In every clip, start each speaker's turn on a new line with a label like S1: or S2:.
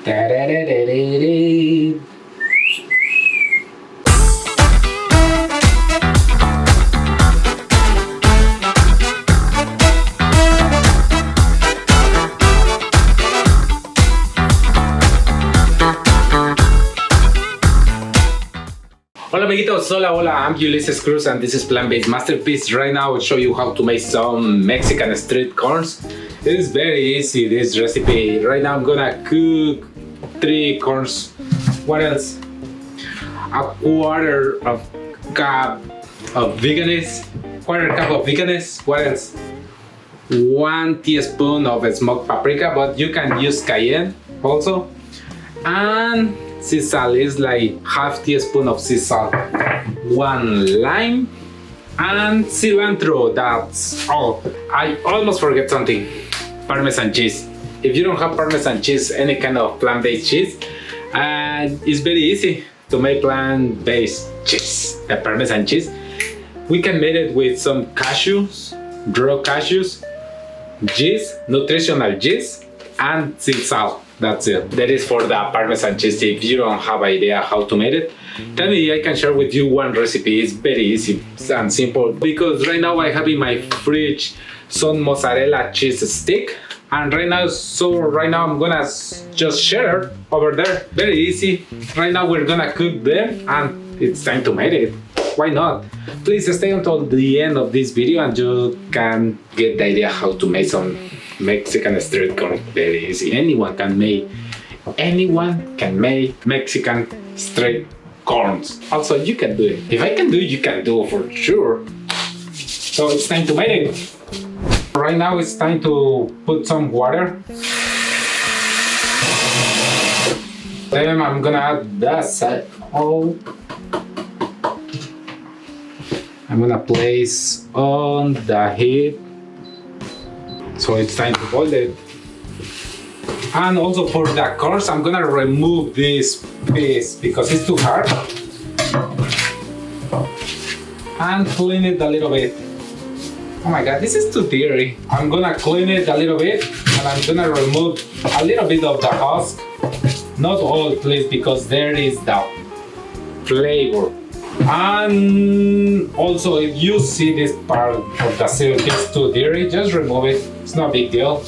S1: Da-da-da-da-da-da. Hola amiguitos, hola, I'm Ulises Cruz and this is Plant-Based Masterpiece. Right now I'll show you how to make some Mexican street corns. It is very easy, this recipe. Right now I'm gonna cook 3 corns. What else? A quarter cup of veganaise. Quarter cup of veganaise. What else? 1 teaspoon of smoked paprika, but you can use cayenne also. And sea salt is like half teaspoon of sea salt, 1 lime, and cilantro. That's all. I almost forget something. Parmesan cheese. If you don't have Parmesan cheese, any kind of plant-based cheese, and it's very easy to make plant-based cheese. The Parmesan cheese, we can make it with some cashews, raw cashews, yeast, nutritional yeast, and sea salt. That's it. That is for the Parmesan cheese. If you don't have idea how to make it, tell me, I can share with you one recipe. It's very easy and simple, because right now I have in my fridge some mozzarella cheese stick, and right now I'm gonna just share it over there. Very easy. Right now we're gonna cook them and it's time to make it. Why not? Please stay until the end of this video and you can get the idea how to make some Mexican street corn. Very easy. Anyone can make Mexican street corns. Also, you can do it. If I can do it, you can do it for sure. So it's time to make it. Right now it's time to put some water. Then I'm gonna add the salt. I'm gonna place on the heat. So it's time to boil it. And also for the corns, I'm gonna remove this piece because it's too hard. And clean it a little bit. Oh my god, this is too dirty. I'm gonna clean it a little bit and I'm gonna remove a little bit of the husk. Not all, please, because there is the flavor. And also, if you see this part of the silk is too dirty, just remove it. It's no big deal.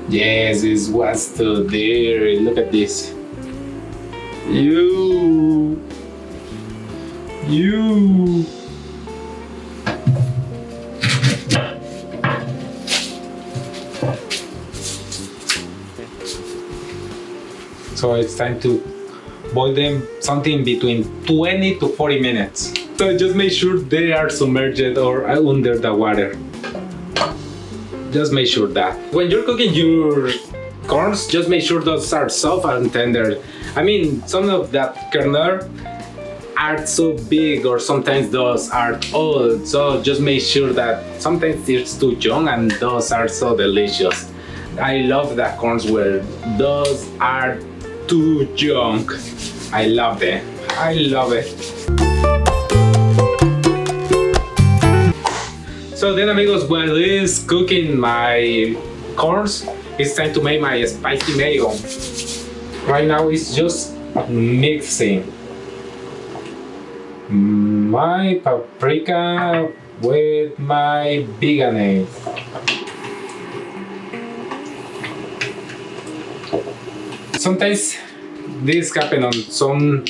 S1: Yes, this was too dirty. Look at this. You. So it's time to boil them something between 20 to 40 minutes. So just make sure they are submerged or under the water. Just make sure that. When you're cooking your corns, just make sure those are soft and tender. I mean, some of that kernel are so big or sometimes those are old. So just make sure that sometimes it's too young and those are so delicious. I love the corns where those are too young. I love them. I love it. So then amigos, while it's cooking my corns, it's time to make my spicy mayo. Right now it's just mixing my paprika with my veganaise. Sometimes this happens on some,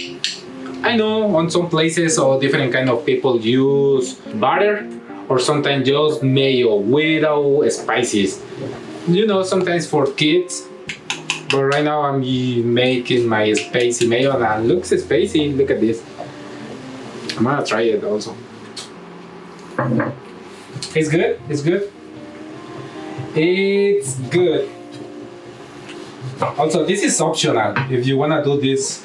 S1: I know, on some places or different kind of people use butter or sometimes just mayo without spices. You know, sometimes for kids. But right now I'm making my spicy mayo and it looks spicy. Look at this. I'm gonna try it also. It's good. It's good. It's good. Also, this is optional if you wanna do this.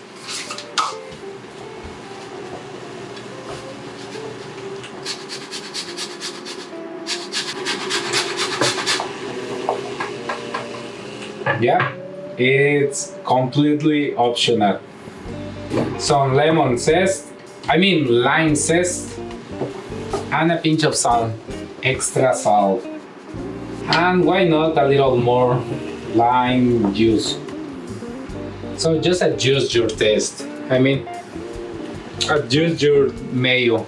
S1: Yeah, it's completely optional. Some lemon zest, lime zest, and a pinch of salt, extra salt, and why not a little more lime juice. So just adjust your taste. I mean, adjust your mayo.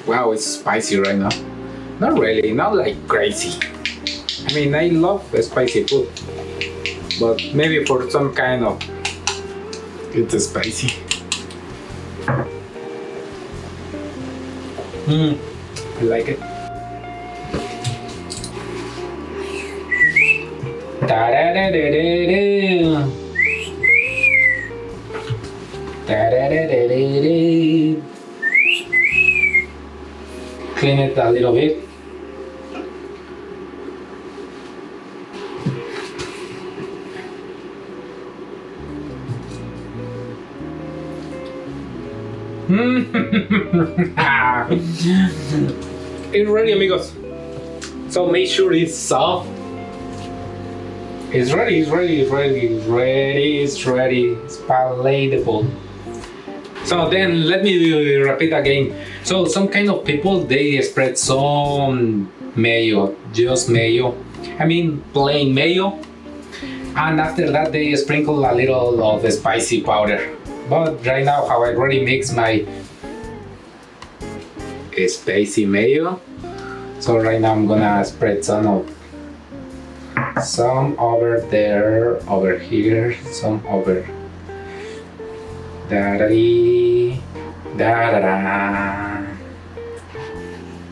S1: Wow, it's spicy right now. Not really, not like crazy. I mean, I love spicy food, but maybe for some kind of it's spicy. I like it. Clean it a little bit. It's ready, amigos. So make sure it's soft. It's ready, it's ready, it's ready, it's ready, it's ready, it's palatable. So then let me repeat again. So some kind of people, they spread some mayo, just mayo. I mean plain mayo. And after that they sprinkle a little of spicy powder. But right now how I already mix my spicy mayo. So right now I'm gonna spread some over there, over here, some over da-da-dee, da-da-da,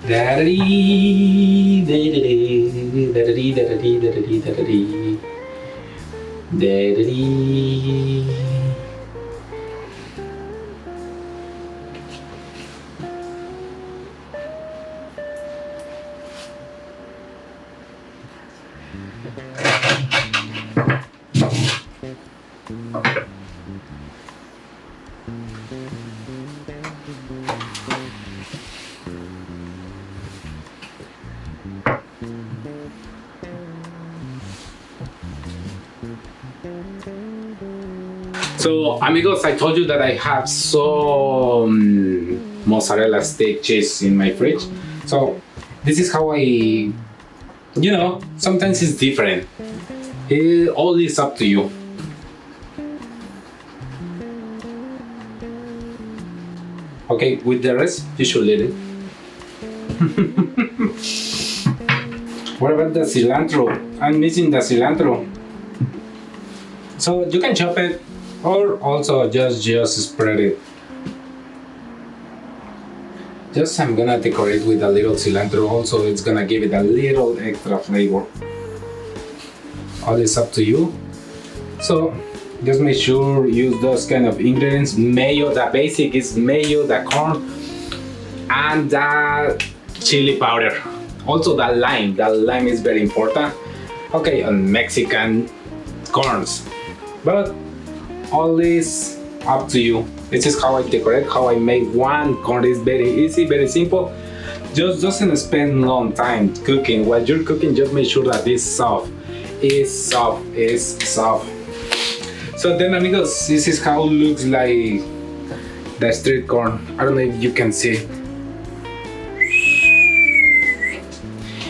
S1: da-da-dee, da-da-dee, da-da-dee, da-da-dee, da-da-dee, da-da-dee, da-da-dee. So amigos, I told you that I have some mozzarella stick cheese in my fridge. So this is how I, sometimes it's different. It all is up to you. Okay, with the rest, you should let it. What about the cilantro? I'm missing the cilantro. So you can chop it or also just spread it. Just I'm gonna decorate with a little cilantro also. It's gonna give it a little extra flavor. All is up to you. So just make sure use those kind of ingredients. Mayo, the basic is mayo, the corn, and the chili powder. Also the lime is very important. Okay, and Mexican corns. But all is up to you. This is how I decorate, how I make one corn. Is very easy, very simple. Just doesn't spend long time cooking. While you're cooking, just make sure that it's soft. It's soft. So then amigos, this is how it looks like the street corn. I don't know if you can see.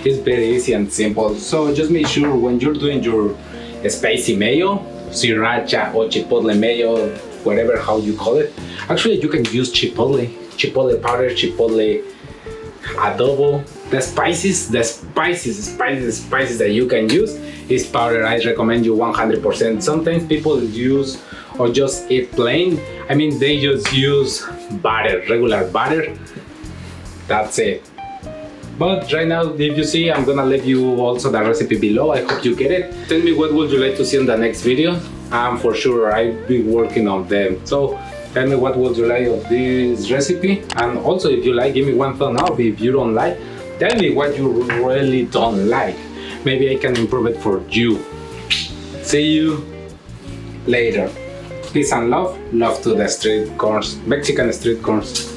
S1: It's very easy and simple. So just make sure when you're doing your spicy mayo, sriracha or chipotle mayo, whatever how you call it. Actually, you can use chipotle powder, chipotle adobo. The spices that you can use is powder. I recommend you 100%. Sometimes people use or just eat plain. I mean, they just use butter, regular butter. That's it. But right now, if you see, I'm gonna leave you also the recipe below. I hope you get it. Tell me what would you like to see in the next video. For sure I'll be working on them. So tell me what would you like of this recipe. And also if you like, give me one thumb up. If you don't like, tell me what you really don't like. Maybe I can improve it for you. See you later. Peace and love to the street corns, Mexican street corns.